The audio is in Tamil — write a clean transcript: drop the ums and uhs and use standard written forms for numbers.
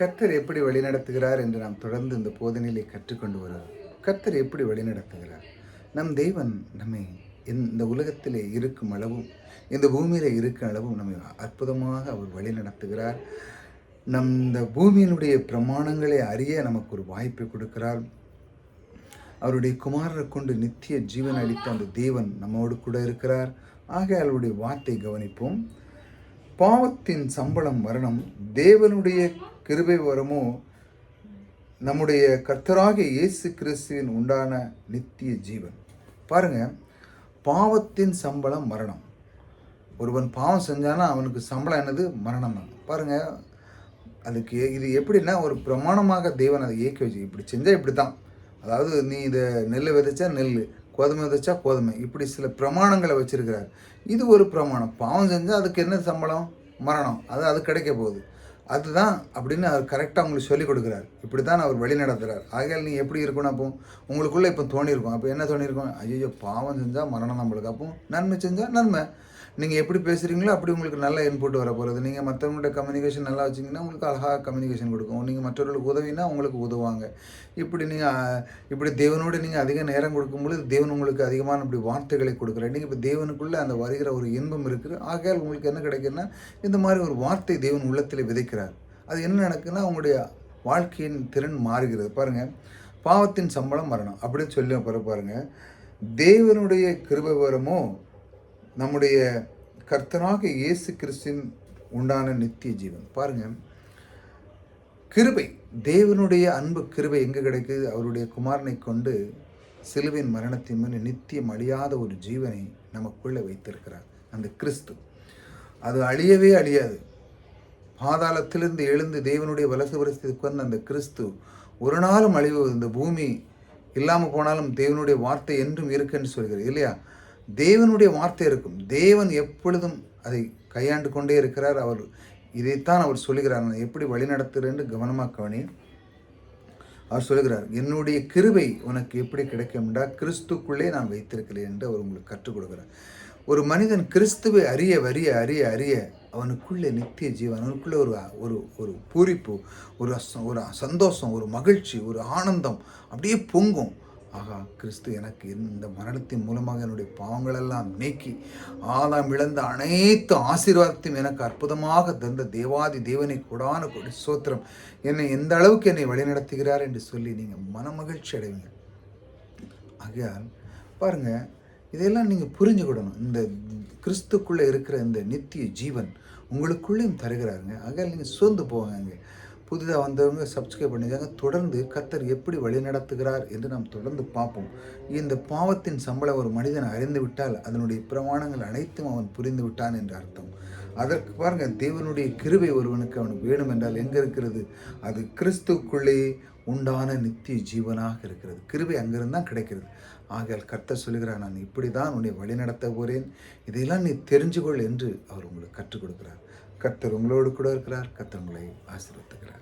கர்த்தர் எப்படி வழிநடத்துகிறார் என்று நாம் தொடர்ந்து இந்த போதனையிலே கற்றுக்கொண்டு வருகிறோம். கர்த்தர் எப்படி வழிநடத்துகிறார்? நம் தேவன் நம்மை இந்த உலகத்திலே இருக்கும் அளவும், இந்த பூமியிலே இருக்கும் அளவும் நம்மை அற்புதமாக அவர் வழிநடத்துகிறார். இந்த பூமியினுடைய பிரமாணங்களை அறிய நமக்கு ஒரு வாய்ப்பை கொடுக்கிறார். அவருடைய குமாரரை கொண்டு நித்திய ஜீவன் அளித்த அந்த தேவன் நம்மோடு கூட இருக்கிறார். ஆக அவருடைய வார்த்தை கவனிப்போம். பாவத்தின் சம்பளம் மரணம், தேவனுடைய கிருபை வரமோ நம்முடைய கர்த்தராகிய இயேசு கிறிஸ்துவின் உண்டான நித்திய ஜீவன். பாருங்க, பாவத்தின் சம்பளம் மரணம். ஒருவன் பாவம் செஞ்சானா அவனுக்கு சம்பளம் என்னது? மரணம் தான். பாருங்க, அதுக்கு இது எப்படின்னா ஒரு பிரமாணமாக தேவன் அதை இயக்கி வச்சு, இப்படி செஞ்சால் இப்படி தான். அதாவது நீ இதை நெல் விதைச்சா நெல், கோதுமை விதைச்சா கோதுமை, இப்படி சில பிரமாணங்களை வச்சிருக்கிறார். இது ஒரு பிரமாணம். பாவம் செஞ்சால் அதுக்கு என்ன சம்பளம்? மரணம். அது கிடைக்க போகுது. அதுதான் அப்படின்னு அவர் கரெக்டாக உங்களுக்கு சொல்லிக் கொடுக்குறாரு. இப்படி தான் அவர் வழி நடத்துகிறார். ஆகையால் நீ எப்படி இருக்கணும்? அப்போ உங்களுக்குள்ளே இப்போ தோணியிருக்கும். அப்போ என்ன தோணியிருக்கும்? ஐயோ, பாவம் செஞ்சால் மரணம் நம்மளுக்கு, அப்போ நன்மை செஞ்சால் நன்மை. நீங்கள் எப்படி பேசுகிறீங்களோ அப்படி உங்களுக்கு நல்ல இன்புட் வர போகிறது. நீங்கள் மற்றவங்கள்ட்ட கம்யூனிகேஷன் நல்லா வச்சிங்கன்னா உங்களுக்கு அழகாக கம்யூனிகேஷன் கொடுக்கும். நீங்கள் மற்றவர்களுக்கு உதவினா உங்களுக்கு உதவுவாங்க. இப்படி தேவனோடு நீங்கள் அதிக நேரம் கொடுக்கும்பொழுது தேவன் உங்களுக்கு அதிகமான இப்படி வார்த்தைகளை கொடுக்குறாரு. நீங்கள் இப்போ தேவனுக்குள்ளே அந்த வருகிற ஒரு இன்பம் இருக்குது. ஆகையால் உங்களுக்கு என்ன கிடைக்குன்னா, இந்த மாதிரி ஒரு வார்த்தை தேவன் உள்ளத்தில் விதைக்கிறார். அது என்ன நடக்குன்னா, உங்களுடைய வாழ்க்கையின் திறன் மாறுகிறது. பாருங்கள், பாவத்தின் சம்பளம் மரணம் அப்படின்னு சொல்லி பாருங்கள். தேவனுடைய கிருபை வரமோ நம்முடைய கர்த்தராக இயேசு கிறிஸ்துவின் உண்டான நித்திய ஜீவன். பாருங்கள், கிருபை, தேவனுடைய அன்பு கிருபை எங்கே கிடைக்குது? அவருடைய குமாரனை கொண்டு சிலுவையின் மரணத்தின் மேல் நித்தியம் அழியாத ஒரு ஜீவனை நமக்குள்ளே வைத்திருக்கிறார் அந்த கிறிஸ்து. அது அழியவே அழியாது. பாதாளத்திலிருந்து எழுந்து தேவனுடைய வலதுபுறத்துக்கு வந்த அந்த கிறிஸ்து ஒரு நாளும் அழிவு, இந்த பூமி இல்லாமல் போனாலும் தேவனுடைய வார்த்தை என்றும் இருக்குன்னு சொல்கிறது இல்லையா? தேவனுடைய வார்த்தை இருக்கும். தேவன் எப்பொழுதும் அதை கையாண்டு கொண்டே இருக்கிறார். இதைத்தான் அவர் சொல்லுகிறார். நான் எப்படி வழி நடத்துகிறேன்னு கவனமாக கவனி. அவர் சொல்லுகிறார், என்னுடைய கிருபை உனக்கு எப்படி கிடைக்கும்டா, கிறிஸ்துக்குள்ளே நான் வைத்திருக்கிறேன் என்று அவர் உங்களுக்கு கற்றுக் கொடுக்குறார். ஒரு மனிதன் கிறிஸ்துவை அறிய அறிய அவனுக்குள்ளே நித்திய ஜீவன், அவனுக்குள்ளே ஒரு ஒரு பூரிப்பு, ஒரு சந்தோஷம், ஒரு மகிழ்ச்சி, ஒரு ஆனந்தம் அப்படியே பொங்கும். ஆகா, கிறிஸ்து எனக்கு இந்த மரணத்தின் மூலமாக என்னுடைய பாவங்களெல்லாம் நீக்கி ஆதாம் இழந்த அனைத்து ஆசீர்வாதத்தையும் எனக்கு அற்புதமாக தந்த தேவாதி தேவனை கொடான கொடி சோத்திரம், என்னை எந்த அளவுக்கு என்னை வழிநடத்துகிறார் என்று சொல்லி நீங்கள் மனமகிழ்ச்சி அடைவீங்க. ஆகையால் பாருங்கள், இதெல்லாம் நீங்கள் புரிஞ்சுக்கிடணும். இந்த கிறிஸ்துக்குள்ளே இருக்கிற இந்த நித்திய ஜீவன் உங்களுக்குள்ளேயும் தருகிறாருங்க. ஆகையால் நீங்கள் சோர்ந்து போவாங்க. புதிதாக வந்தவங்க சப்ஸ்கிரைப் பண்ணிக்காங்க. தொடர்ந்து கர்த்தர் எப்படி வழி நடத்துகிறார் என்று நாம் தொடர்ந்து பார்ப்போம். இந்த பாவத்தின் சம்பளம் ஒரு மனிதன் அறிந்து விட்டால் அதனுடைய பிரமாணங்கள் அனைத்தும் அவன் புரிந்து விட்டான் என்று அர்த்தம். அதற்கு பாருங்கள், தேவனுடைய கிருபை ஒருவனுக்கு அவனுக்கு வேணும் என்றால் எங்கே இருக்கிறது? அது கிறிஸ்துக்குள்ளே உண்டான நித்திய ஜீவனாக இருக்கிறது. கிருபை அங்கிருந்து தான் கிடைக்கிறது. ஆகையால் கர்த்தர் சொல்லுகிறார், நான் இப்படி தான் உன்னை வழி நடத்த போகிறேன், இதையெல்லாம் நீ தெரிஞ்சுக்கொள் என்று அவர் உங்களுக்கு கற்றுக் கொடுக்கிறார். கர்த்தர் உங்களோடு கூட இருக்கிறார். கர்த்தர் உங்களை ஆசீர்வதிக்கிறார்.